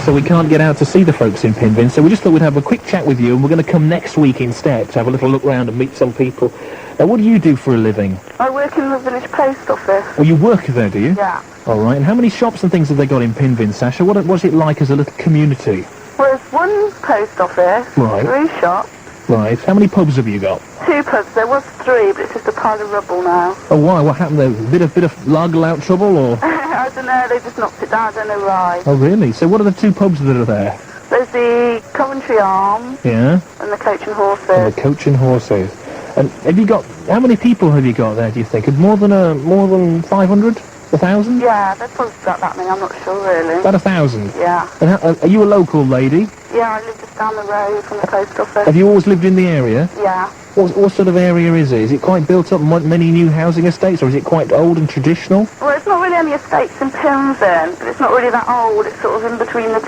So we can't get out to see the folks in Pinvin, so we just thought we'd have a quick chat with you, and we're going to come next week instead to have a little look round and meet some people. Now, what do you do for a living? I work in the village post office. Oh, you work there, do you? Yeah. All right, and how many shops and things have they got in Pinvin, Sasha? What's it like as a little community? Well, there's one post office, Right. 3 shops. Right, how many pubs have you got? 2 pubs. There was 3, but it's just a pile of rubble now. Oh, why? What happened there? A bit of largle out trouble, or...? I don't know, they just knocked it down, I don't know why. Oh, really? So what are the 2 pubs that are there? There's the Coventry Arms Yeah? and the Coach and Horses. And the Coach and Horses. And have you got... How many people have you got there, do you think? More than 500? 1,000? Yeah, they've probably got that many, I'm not sure really. About 1,000? Yeah. And are you a local lady? Yeah, I live just down the road from the post office. Have you always lived in the area? Yeah. What sort of area is it? Is it quite built up, many new housing estates, or is it quite old and traditional? Well, it's not really any estates in Pinvin, but it's not really that old, it's sort of in between the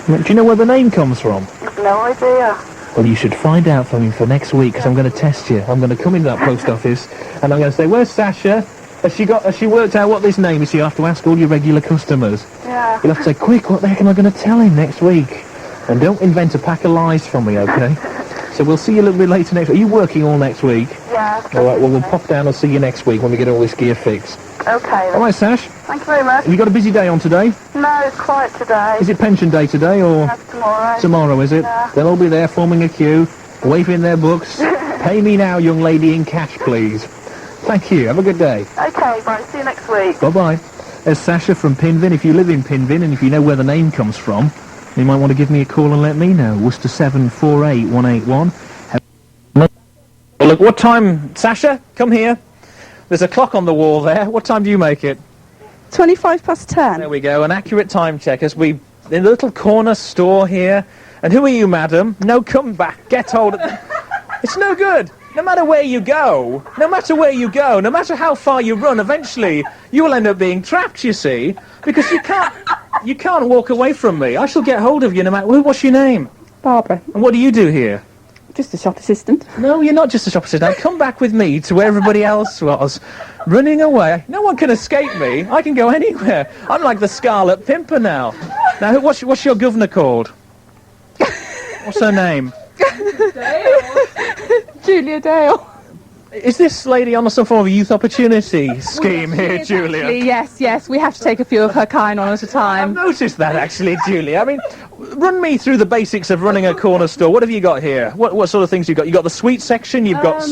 2. Do you know where the name comes from? I've no idea. Well, you should find out for me for next week, because I'm going to test you. I'm going to come into that post office, and I'm going to say, where's Sasha? Has she worked out what this name is? You have to ask all your regular customers. Yeah. You'll have to say, quick, what the heck am I going to tell him next week? And don't invent a pack of lies from me, okay? So we'll see you a little bit later next week. Are you working all next week? Yeah. All right, well, we'll pop down and see you next week when we get all this gear fixed. Okay, then. All right, Sash. Thank you very much. Have you got a busy day on today? No, it's quiet today. Is it pension day today, or...? That's tomorrow. Tomorrow, is it? Yeah. They'll all be there forming a queue, waving their books. Pay me now, young lady, in cash, please. Thank you. Have a good day. Okay, right. See you next week. Bye-bye. There's Sasha from Pinvin. If you live in Pinvin and if you know where the name comes from, you might want to give me a call and let me know. Worcester 748181. Well, look, what time... Sasha, come here. There's a clock on the wall there. What time do you make it? 10:25. There we go. An accurate time check as we... In the little corner store here. And who are you, madam? No, come back. Get hold of... It's no good. No matter where you go, no matter how far you run, eventually you will end up being trapped, you see, because you can't walk away from me. I shall get hold of you no matter... What's your name? Barbara. And what do you do here? Just a shop assistant. No, you're not just a shop assistant. Come back with me to where everybody else was, running away. No one can escape me. I can go anywhere. I'm like the Scarlet Pimpernel. Now, what's your governor called? What's her name? Julia Dale. Is this lady on some form of youth opportunity scheme here, Julia? Actually, yes. We have to take a few of her kind on at a I've time. noticed that, actually, Julia. I mean, run me through the basics of running a corner store. What have you got here? What sort of things you got? You got the sweet section. You've got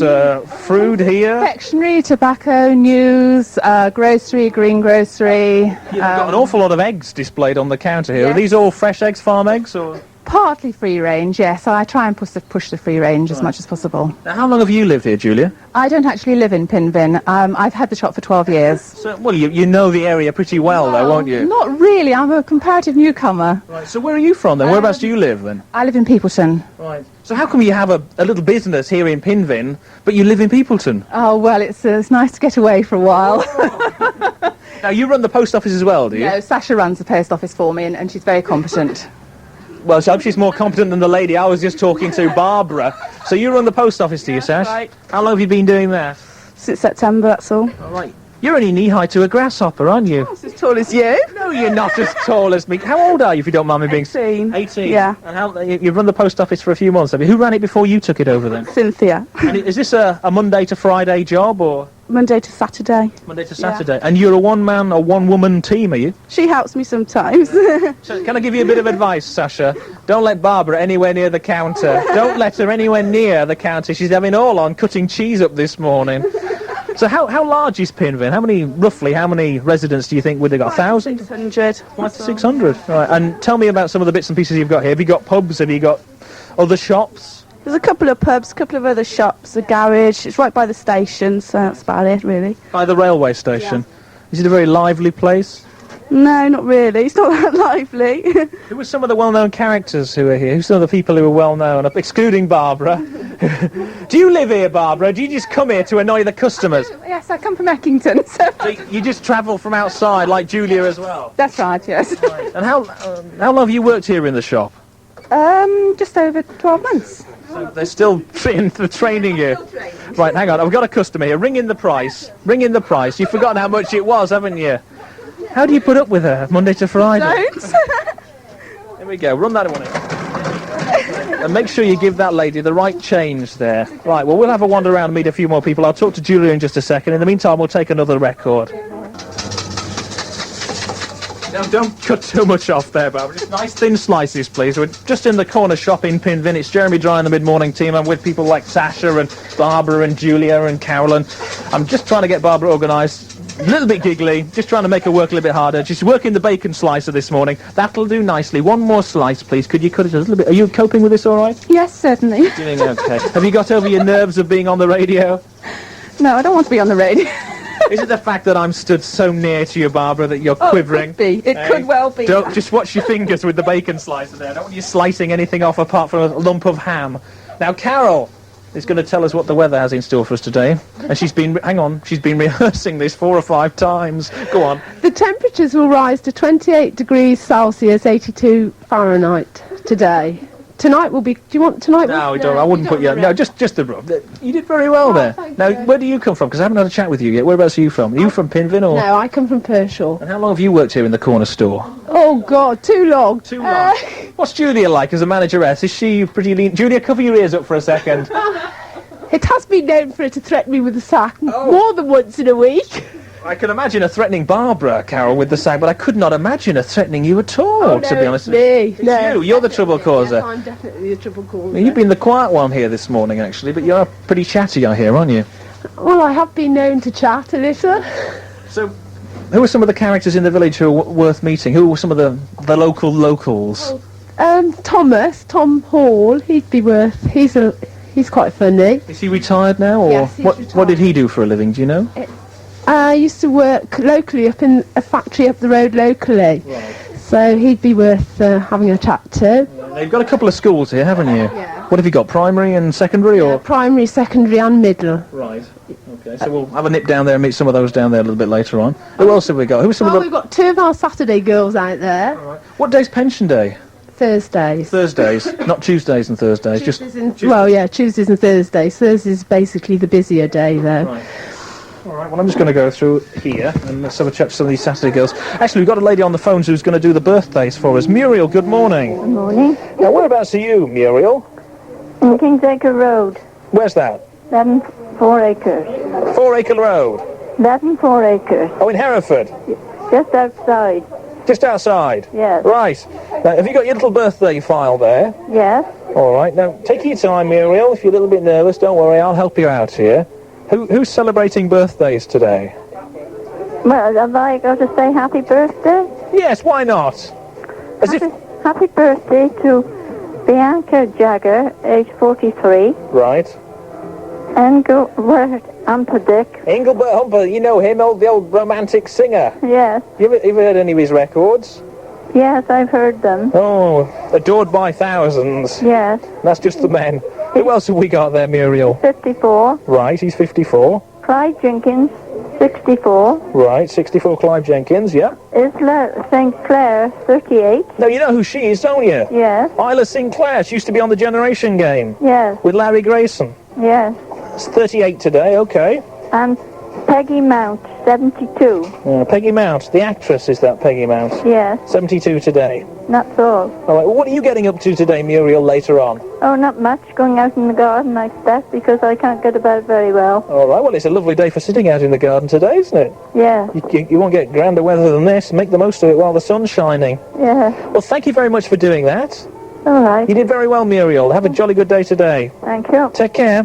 fruit here. Confectionery, tobacco, news, grocery, green grocery. You've got an awful lot of eggs displayed on the counter here. Yes. Are these all fresh eggs, farm eggs, or? Partly free range, yes. I try and push the free range as much as possible. Now, how long have you lived here, Julia? I don't actually live in Pinvin. I've had the shop for 12 years. So, well, you know the area pretty well, though, won't you? Not really. I'm a comparative newcomer. Right. So where are you from, then? Whereabouts do you live, then? I live in Peopleton. Right. So how come you have a little business here in Pinvin, but you live in Peopleton? Oh, well, it's nice to get away for a while. Now, you run the post office as well, do you? No, Sasha runs the post office for me, and she's very competent. Well, I hope she's more competent than the lady I was just talking to, Barbara. So you run the post office, do you, Sash? Right. How long have you been doing that? Since September, that's all. All right. You're only knee-high to a grasshopper, aren't you? As tall as you. No, you're not as tall as me. How old are you, if you don't mind me being... 18. 18? Yeah. And you've run the post office for a few months, have you? Who ran it before you took it over, then? Cynthia. And is this a Monday to Friday job, or...? Monday to Saturday. Monday to Saturday. And you're a one-man or one-woman team, are you? She helps me sometimes. So can I give you a bit of advice, Sasha? Don't let Barbara anywhere near the counter. Don't let her anywhere near the counter. She's having all on cutting cheese up this morning. So how large is Pinvin? Roughly how many residents do you think would have got? 1,000? 600. Quite 600. Right. And tell me about some of the bits and pieces you've got here. Have you got pubs? Have you got other shops? There's a couple of pubs, a couple of other shops, a garage. It's right by the station, so that's about it, really. By the railway station? Yeah. Is it a very lively place? No, not really. It's not that lively. Who were some of the well-known characters who are here? Who's some of the people who are well-known, excluding Barbara? Do you live here, Barbara? Do you just come here to annoy the customers? Yes, I come from Eckington. So You just travel from outside, like Julia as well? that's right, yes. Right. And how long have you worked here in the shop? Just over 12 months. So they're still training you. Right, hang on. I've got a customer here. Ring in the price. Ring in the price. You've forgotten how much it was, haven't you? How do you put up with her Monday to Friday? Don't. Here we go. Run that one in. And make sure you give that lady the right change there. Right, well, we'll have a wander around and meet a few more people. I'll talk to Julia in just a second. In the meantime, we'll take another record. Now, don't cut too much off there, Barbara. Just nice thin slices, please. We're just in the corner shop in Pinvin. It's Jeremy Dry and the mid-morning team. I'm with people like Sasha and Barbara and Julia and Carolyn. I'm just trying to get Barbara organised. A little bit giggly, just trying to make her work a little bit harder. She's working the bacon slicer this morning. That'll do nicely. One more slice, please. Could you cut it a little bit? Are you coping with this all right? Yes, certainly. Doing okay. Have you got over your nerves of being on the radio? No, I don't want to be on the radio. Is it the fact that I'm stood so near to you, Barbara, that you're quivering? It could be. It could well be. Don't just watch your fingers with the bacon slicer there. I don't want you slicing anything off apart from a lump of ham. Now, Carol is going to tell us what the weather has in store for us today. And she's been rehearsing this 4 or 5 times. Go on. The temperatures will rise to 28 degrees Celsius, 82 Fahrenheit today. Tonight will be... Do you want tonight? No, don't. I wouldn't put you... No, just the rub. You did very well there. Now, where do you come from? Because I haven't had a chat with you yet. Whereabouts are you from? Are you from Pinvin or...? No, I come from Pershore. And how long have you worked here in the corner store? Oh, God, too long. Too long. What's Julia like as a manageress? Is she pretty lean? Julia, cover your ears up for a second. It has been known for her to threaten me with a sack more than once in a week. I can imagine her threatening Barbara, Carol, with the sack, but I could not imagine her threatening you at all, to be honest. It's me. You're the trouble causer. Yes, I'm definitely the trouble causer. You've been the quiet one here this morning, actually, but you're pretty chatty, I hear, aren't you? Well, I have been known to chat a little. So, who are some of the characters in the village who are worth meeting? Who are some of the locals? Tom Hall, he'd be worth... He's quite funny. Is he retired now, or yes, he's retired. What did he do for a living, do you know? I used to work locally up in a factory up the road locally. Right. So he'd be worth having a chat to. You've got a couple of schools here, haven't you? Yeah. What have you got, primary and secondary? Or primary, secondary and middle. Right. Okay, so we'll have a nip down there and meet some of those down there a little bit later on. Who else have we got? We've got 2 of our Saturday girls out there. Right. What day's pension day? Thursdays. Thursdays, not Tuesdays and Thursdays. Tuesdays and Thursdays. Thursday's basically the busier day, though. Right. All right, well, I'm just going to go through here and let's have a chat to some of these Saturday girls. Actually, we've got a lady on the phones who's going to do the birthdays for us. Muriel, good morning. Good morning. Now, whereabouts are you, Muriel? In Kingsacre Road. Where's that? 11 4 acres. 4 Acre Road. 11 4 acres. Oh, in Hereford? Just outside. Just outside? Yes. Right. Now, have you got your little birthday file there? Yes. All right. Now, take your time, Muriel. If you're a little bit nervous, don't worry. I'll help you out here. Who's celebrating birthdays today? Well, have I got to say happy birthday? Yes, why not? Happy birthday to Bianca Jagger, age 43. Right. Engelbert Humperdinck. Engelbert Humperdinck, you know him, the old romantic singer. Yes. You ever heard any of his records? Yes, I've heard them. Oh, adored by thousands. Yes. That's just the men. Who else have we got there, Muriel? 54. Right, he's 54. Clive Jenkins, 64. Right, 64 Clive Jenkins, yeah. Isla St. Clair, 38. No, you know who she is, don't you? Yes. Isla Sinclair. She used to be on the Generation Game. Yes. With Larry Grayson. Yes. It's 38 today, okay. And Peggy Mount, 72. Peggy Mount, the actress is that Peggy Mount. Yes. 72 today. That's all. All right, well, what are you getting up to today, Muriel, later on? Oh, not much. Going out in the garden, I expect, because I can't get about very well. All right, well, it's a lovely day for sitting out in the garden today, isn't it? Yeah. You won't get grander weather than this. Make the most of it while the sun's shining. Yeah. Well, thank you very much for doing that. All right. You did very well, Muriel. Have a jolly good day today. Thank you. Take care.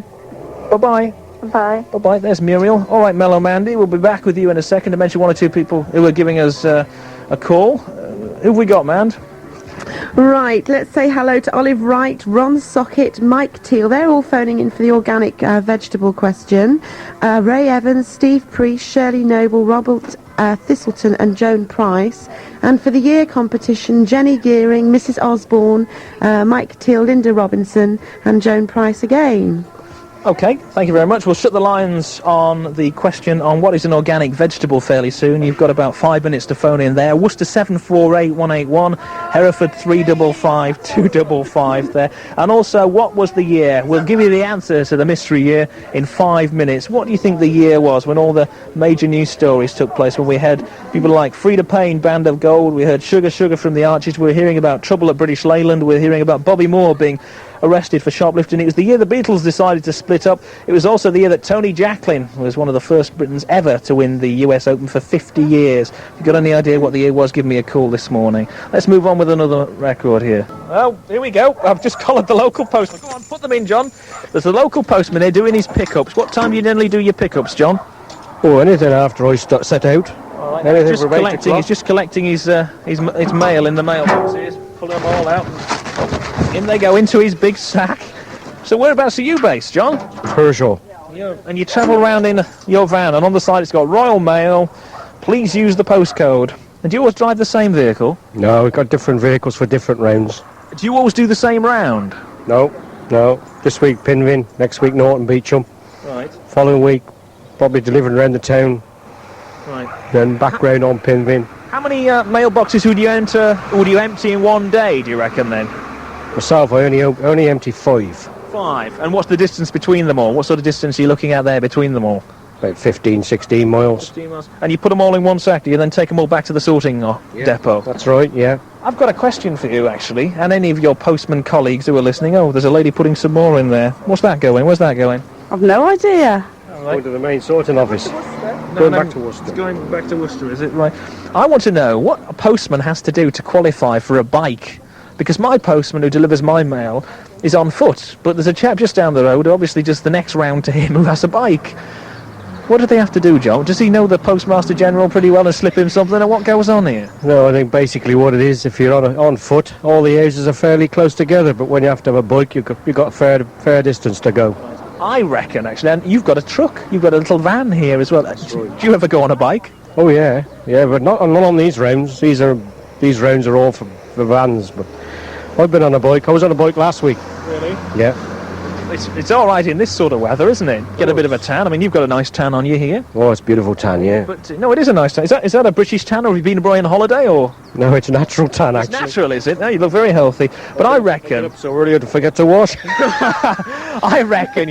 Bye-bye. Bye. Bye-bye. There's Muriel. All right, Mellow Mandy, we'll be back with you in a second to mention 1 or 2 people who are giving us a call. Who have we got, man? Right, let's say hello to Olive Wright, Ron Sockett, Mike Teal. They're all phoning in for the organic vegetable question. Ray Evans, Steve Priest, Shirley Noble, Robert Thistleton and Joan Price. And for the year competition, Jenny Gearing, Mrs Osborne, Mike Teal, Linda Robinson and Joan Price again. Okay, thank you very much. We'll shut the lines on the question on what is an organic vegetable fairly soon. You've got about 5 minutes to phone in there. Worcester 748181, Hereford 355 255 there. And also, what was the year? We'll give you the answer to the mystery year in 5 minutes. What do you think the year was when all the major news stories took place? When we had people like Freda Payne, Band of Gold, we heard Sugar Sugar from the Archies, we were hearing about trouble at British Leyland, we were hearing about Bobby Moore being arrested for shoplifting. It was the year the Beatles decided to split up. It was also the year that Tony Jacklin was one of the first Britons ever to win the US Open for 50 years. If you've got any idea what the year was, give me a call this morning. Let's move on with another record here. Oh, here we go. I've just collared the local postman. Go on, put them in, John. There's a local postman here doing his pickups. What time do you generally do your pickups, John? Oh, anything after I set out. All right, he's just collecting his mail in the mailbox. He's pulling them all out. In they go into his big sack. So whereabouts are you based, John? Pershore. And you travel around in your van, and on the side it's got Royal Mail, please use the postcode. And do you always drive the same vehicle? No, we've got different vehicles for different rounds. Do you always do the same round? No. This week Pinvin, next week Norton Beecham. Right. Following week, probably delivering around the town. Right. Then back round on Pinvin. How many mailboxes would you empty in one day, do you reckon then? Myself, I only empty 5. 5. And what's the distance between them all? What sort of distance are you looking at there between them all? About 15, 16 miles. 15 miles. And you put them all in one sack, do you then take them all back to the sorting depot? That's right, yeah. I've got a question for you, actually, and any of your postman colleagues who are listening. Oh, there's a lady putting some more in there. What's that going? Where's that going? I've no idea. Going to the main sorting office. Back to Worcester. It's going back to Worcester, is it? Right. I want to know what a postman has to do to qualify for a bike. Because my postman who delivers my mail is on foot, but there's a chap just down the road, obviously just the next round to him, who has a bike. What do they have to do, Joe? Does he know the Postmaster General pretty well and slip him something, or what goes on here? No, I think basically what it is, if you're on foot, all the houses are fairly close together, but when you have to have a bike, you've got a fair distance to go. I reckon, actually, and you've got a truck, you've got a little van here as well. Do you ever go on a bike? Oh yeah, but not on these rounds. These rounds are all for vans, but I've been on a bike. I was on a bike last week. Really? Yeah. It's all right in this sort of weather, isn't it? Get a bit of a tan. I mean, you've got a nice tan on you here. Oh, it's beautiful tan, yeah. But no, it is a nice tan. Is that a British tan, or have you been away on holiday, or? No, it's a natural tan, It's actually. natural, is it? No, you look very healthy. But I reckon... Up so early to forget to wash. I reckon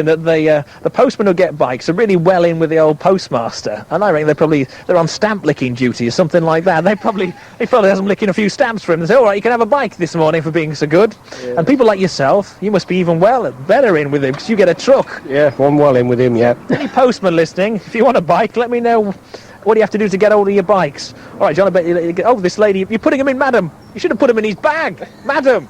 that the postmen who get bikes are really well in with the old postmaster, and I reckon they're on stamp licking duty or something like that. He probably has them licking a few stamps for him and say, all right, you can have a bike this morning for being so good. Yeah. And people like yourself, you must be even better in with him because you get a truck. Yeah, I'm well in with him, yeah. Any postman listening, if you want a bike, let me know. What do you have to do to get hold of your bikes? All right, John, I bet you... Oh, this lady, you're putting him in, madam. You should have put him in his bag. Madam,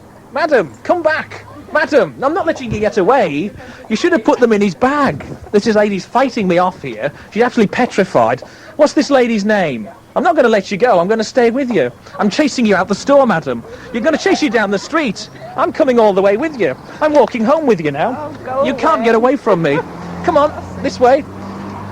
come back. Madam, I'm not letting you get away. You should have put them in his bag. This lady's fighting me off here. She's absolutely petrified. What's this lady's name? I'm not going to let you go. I'm going to stay with you. I'm chasing you out the store, madam. You're going to chase you down the street. I'm coming all the way with you. I'm walking home with you now. You can't get away from me. Come on, this way.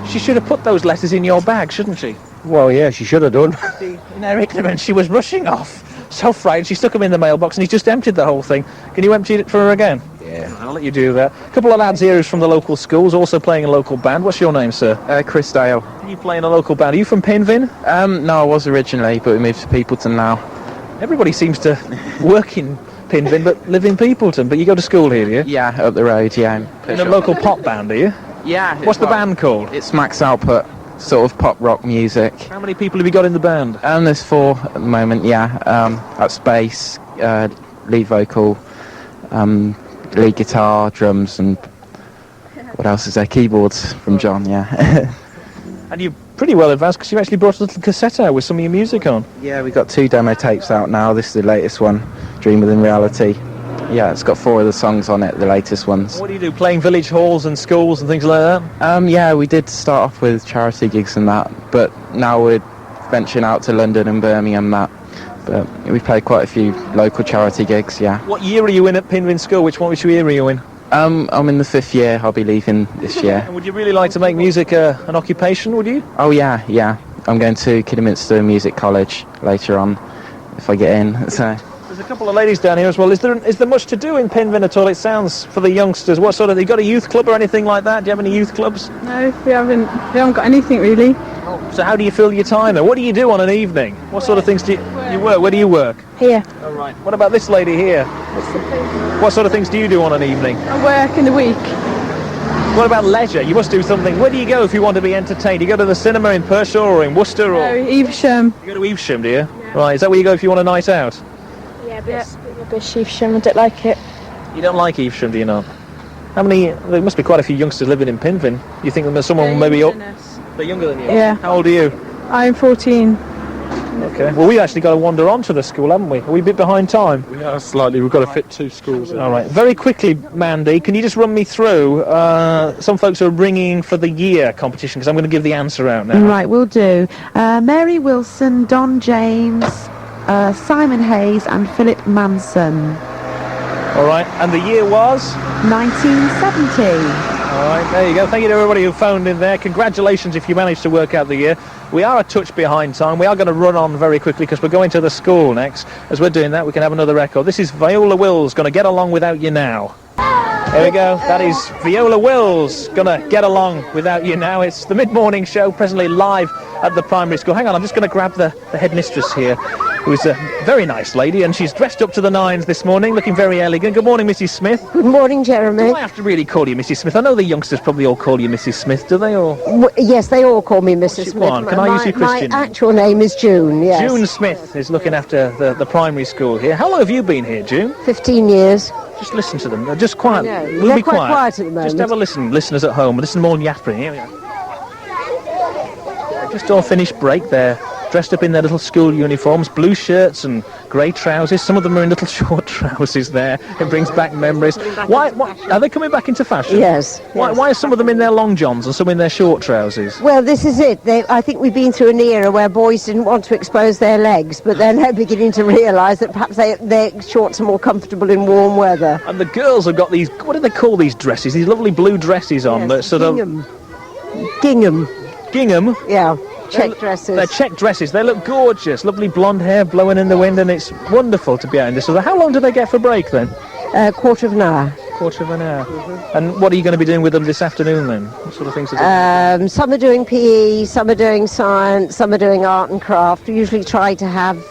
She should have put those letters in your bag, shouldn't she? Well, yeah, she should have done. In her ignorance, she was rushing off. So frightened, she stuck them in the mailbox and he's just emptied the whole thing. Can you empty it for her again? Yeah. I'll let you do that. A couple of lads here who's from the local schools, also playing a local band. What's your name, sir? Chris Dale. You play in a local band. Are you from Pinvin? No, I was originally, but we moved to Peopleton now. Everybody seems to work in Pinvin but live in Peopleton. But you go to school here, do you? Yeah, up the road, yeah. In a local pop band, are you? Yeah. What's the band called? It's Max Output, sort of pop rock music. How many people have you got in the band? There's 4 at the moment, yeah. That's bass, lead vocal, lead guitar, drums, and what else is there? Keyboards from John, yeah. And you're pretty well advanced because you've actually brought a little cassette out with some of your music on. Yeah, we've got 2 demo tapes out now. This is the latest one, Dream Within Reality. Yeah, it's got 4 of the songs on it, the latest ones. What do you do, playing village halls and schools and things like that? Yeah, we did start off with charity gigs and that, but now we're venturing out to London and Birmingham and that. But we played quite a few local charity gigs, yeah. What year are you in at Pinvin School? Which year are you in? I'm in the 5th year, I'll be leaving this year. And would you really like to make music an occupation, would you? Oh yeah. I'm going to Kidderminster Music College later on, if I get in, so... There's a couple of ladies down here as well. Is there much to do in Pinvin at all? It sounds for the youngsters. What sort of? You got a youth club or anything like that? Do you have any youth clubs? No, we haven't got anything really. So how do you fill your time then? What do you do on an evening? What sort of things do you work? Where do you work? Here. All right. What about this lady here? What sort of things do you do on an evening? I work in the week. What about leisure? You must do something. Where do you go if you want to be entertained? You go to the cinema in Pershore or in Worcester or? No, Evesham. You go to Evesham, do you? Yeah. Right. Is that where you go if you want a night out? Yeah, but it's rubbish, Evesham. I don't like it. You don't like Evesham, do you not? How many? There must be quite a few youngsters living in Pinvin. You think there's someone maybe up? They're younger than you. Yeah. How old are you? I'm 14. Okay. Well, we actually got to wander on to the school, haven't we? Are we a bit behind time? We are slightly. We've got to fit 2 schools in. All right. Very quickly, Mandy, can you just run me through? Some folks are ringing for the year competition because I'm going to give the answer out now. Right, we'll do. Mary Wilson, Don James, Simon Hayes and Philip Manson. All right. And the year was? 1970. All right, there you go. Thank you to everybody who phoned in there. Congratulations if you managed to work out the year. We are a touch behind time. We are going to run on very quickly because we're going to the school next. As we're doing that, we can have another record. This is Viola Wills, Going to Get Along Without You Now. There we go. That is Viola Wills, Gonna Get Along Without You Now. It's the mid-morning show, presently live at the primary school. Hang on, I'm just going to grab the headmistress here, who's a very nice lady, and she's dressed up to the nines this morning, looking very elegant. Good morning, Mrs. Smith. Good morning, Jeremy. Do I have to really call you Mrs. Smith? I know the youngsters probably all call you Mrs. Smith, do they? Or Yes, they all call me Mrs. Smith. Go on, can I use your Christian My name? actual name is June, yes. June Smith is looking after the primary school here. How long have you been here, June? 15 years. Just listen to them. They're just quiet. I know. We'll They're be quite quiet. quiet at the moment. Just have a listen. Listeners at home. Listen more yapping. Here we go. They've just all finished break. They're dressed up in their little school uniforms, blue shirts and grey trousers. Some of them are in little short trousers there. It brings back memories. Why are they coming back into fashion? Yes. Why are some of them in their long johns and some in their short trousers? Well, this is it. I think we've been through an era where boys didn't want to expose their legs, but they're now beginning to realise that perhaps their shorts are more comfortable in warm weather. And the girls have got these, what do they call these dresses? These lovely blue dresses on. Yes, that sort gingham. Gingham. Gingham? Yeah. Check dresses. They're check dresses. They look gorgeous. Lovely blonde hair blowing in the wind, and it's wonderful to be out in this. So how long do they get for break then? Quarter of an hour. Quarter of an hour. And what are you going to be doing with them this afternoon then? What sort of things are they Some are doing PE, some are doing science, some are doing art and craft. We usually try to have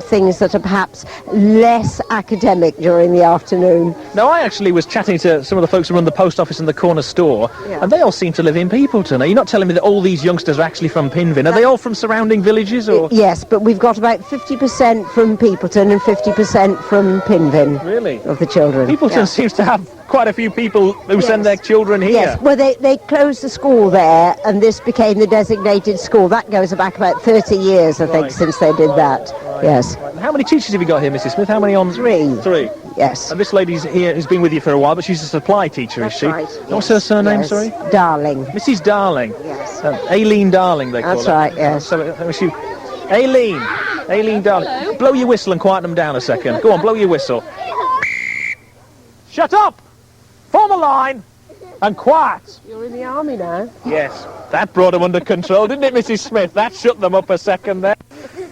things that are perhaps less academic during the afternoon. Now, I actually was chatting to some of the folks who run the post office and the corner store, and they all seem to live in Peopleton. Are you not telling me that all these youngsters are actually from Pinvin? Are they all from surrounding villages? Or? Yes, but we've got about 50% from Peopleton and 50% from Pinvin. Really? Of the children. Peopleton seems to have quite a few people who send their children here. Yes, well, they closed the school there, and this became the designated school. That goes back about 30 years, I think, since they did that. Yes. How many teachers have you got here, Mrs. Smith? How many on? 3. 3. Yes. And this lady's here has been with you for a while, but she's a supply teacher, is she? Right. What's her surname, Yes. sorry? Darling. Mrs. Darling. Yes. Aileen Darling, they call That's her. right, yes. So, Aileen Darling. Hello. Blow your whistle and quieten them down a second. Go on, blow your whistle. Shut up! Form a line and quiet. You're in the army now. Yes, that brought them under control, didn't it, Mrs. Smith? That shut them up a second there.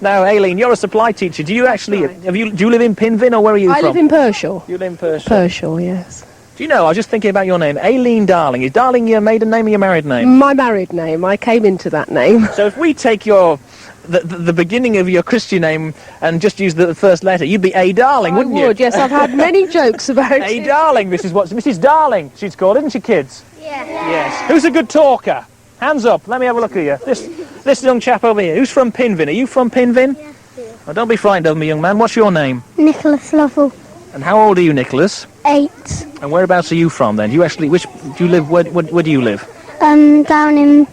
Now, Aileen, you're a supply teacher. Do you actually, do you live in Pinvin or where are you from? I live in Pershore. You live in Pershore? Pershore, yes. Do you know, I was just thinking about your name, Aileen Darling. Is Darling your maiden name or your married name? My married name. I came into that name. So if we take the beginning of your Christian name and just use the first letter, you'd be A. Darling, wouldn't you? I would, yes. I've had many jokes about A. it. Darling, this is what Mrs. Darling she's called, isn't she, kids? Yeah. Yes. Who's a good talker? Hands up. Let me have a look at you. This young chap over here. Who's from Pinvin? Are you from Pinvin? Yes. Oh, don't be frightened of me, young man. What's your name? Nicholas Lovell. And how old are you, Nicholas? 8. And whereabouts are you from then? Do you actually, do you live, where do you live? Down in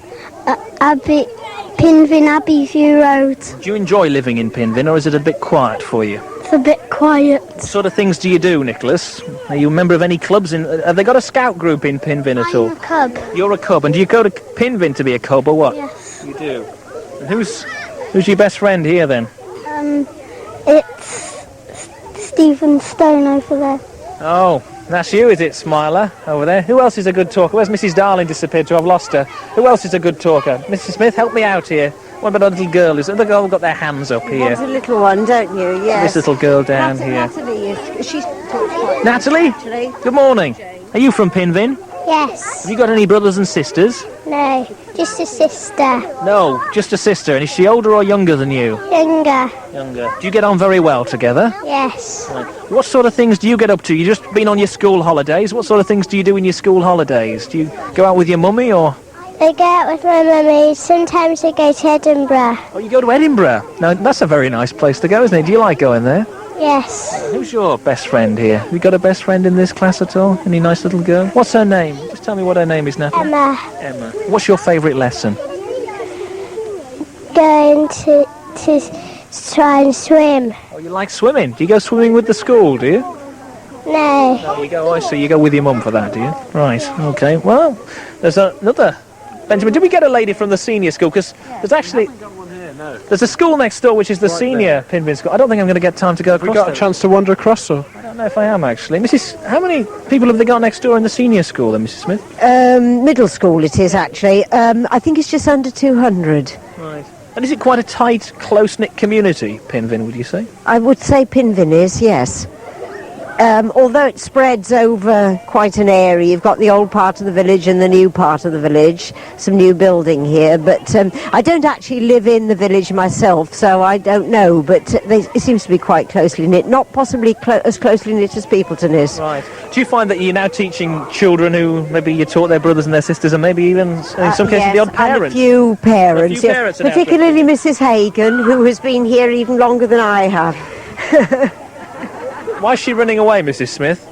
Pinvin Abbey View Road. Do you enjoy living in Pinvin, or is it a bit quiet for you? It's a bit quiet. What sort of things do you do, Nicholas? Are you a member of any clubs? Have they got a scout group in Pinvin at all? I'm a cub. You're a cub, and do you go to Pinvin to be a cub, or what? Yes. You do. And who's your best friend here then? It's Stephen Stone over there. Oh, that's you, is it, Smiler, over there? Who else is a good talker? Where's Mrs. Darling disappeared to? I've lost her. Who else is a good talker? Mrs. Smith, help me out here. What about a little girl? Is the girl got their hands up You want here? a little one, don't you? Yes. This little girl down here. Natalie is. She's quite Natalie? Natalie. Good morning. Are you from Pinvin? Yes. Have you got any brothers and sisters? No. Just a sister. No, just a sister. And is she older or younger than you? Younger. Younger. Do you get on very well together? Yes. What sort of things do you get up to? You just been on your school holidays. What sort of things do you do in your school holidays? Do you go out with your mummy or? I go out with my mummy. Sometimes I go to Edinburgh. Oh, you go to Edinburgh. Now, that's a very nice place to go, isn't it? Do you like going there? Yes. Who's your best friend here? Have you got a best friend in this class at all? Any nice little girl? What's her name? Just tell me what her name is, Natalie. Emma. Emma. What's your favourite lesson? Going to try and swim. Oh, you like swimming. Do you go swimming with the school, do you? No. No, you go, I see. You go with your mum for that, do you? Right, okay. Well, there's another... Benjamin, did we get a lady from the senior school? Because there's actually... There's a school next door which is the senior Pinvin school. I don't think I'm going to get time to go across. We got a chance to wander across, or? I don't know if I am, actually. How many people have they got next door in the senior school then, Mrs. Smith? Middle school it is, actually. I think it's just under 200. Right. And is it quite a tight, close-knit community, Pinvin, would you say? I would say Pinvin is, yes. Although it spreads over quite an area, you've got the old part of the village and the new part of the village, some new building here, but I don't actually live in the village myself, so I don't know, but it seems to be quite closely knit, not possibly as closely knit as Peopleton is. Right. Do you find that you're now teaching children who maybe you taught their brothers and their sisters, and maybe even, in some cases, yes, the odd parents? And a few parents, A few yes. parents in Particularly Mrs. Hagan, who has been here even longer than I have. Why is she running away, Mrs. Smith?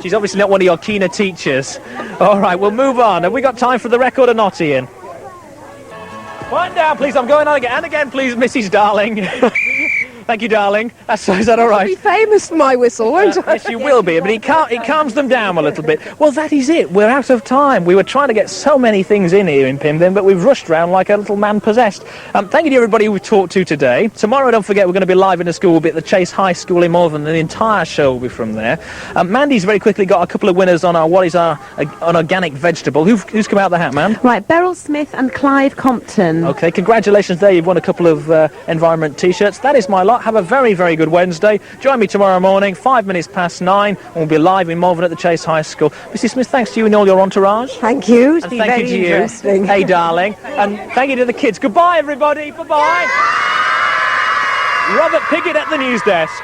She's obviously not one of your keener teachers. All right, we'll move on. Have we got time for the record or not, Ian? Wind down, please. I'm going on again. And again, please, Mrs. Darling. Thank you, darling. Is that all right? I'll be famous for my whistle, won't I? Yes, you will be, but it calms them down a little bit. Well, that is it. We're out of time. We were trying to get so many things in here in Pinvin, but we've rushed round like a little man possessed. Thank you to everybody we've talked to today. Tomorrow, don't forget, we're going to be live in the school. We'll be at the Chase High School in Malvern, and the entire show will be from there. Mandy's very quickly got a couple of winners on what is an organic vegetable. Who's come out of the hat, man? Right, Beryl Smith and Clive Compton. Okay, congratulations there. You've won a couple of environment T-shirts. That is my lot. Have a very, very good Wednesday. Join me tomorrow morning, 9:05, and we'll be live in Malvern at the Chase High School. Mrs. Smith, thanks to you and all your entourage. Thank you. It's And been thank very you to you. interesting. Hey, darling. And thank you to the kids. Goodbye, everybody. Bye-bye. Robert Piggott at the news desk.